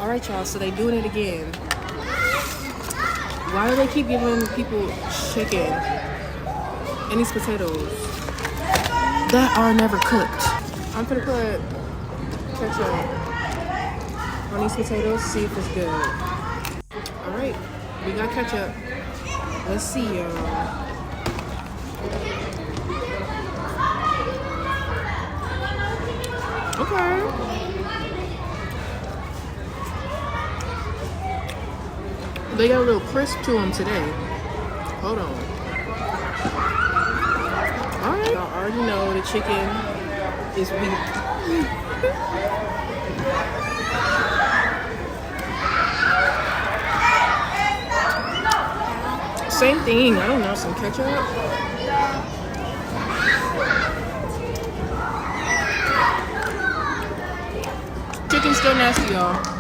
All right, y'all, so they doing it again. Why do they keep giving people chicken and these potatoes that are never cooked? I'm gonna put ketchup on these potatoes, see if it's good. All right, we got ketchup. Let's see, y'all. Okay. They got a little crisp to them today. Hold on. All right. Y'all already know the chicken is weak. Same thing. I don't know, some ketchup. Chicken's still nasty, y'all.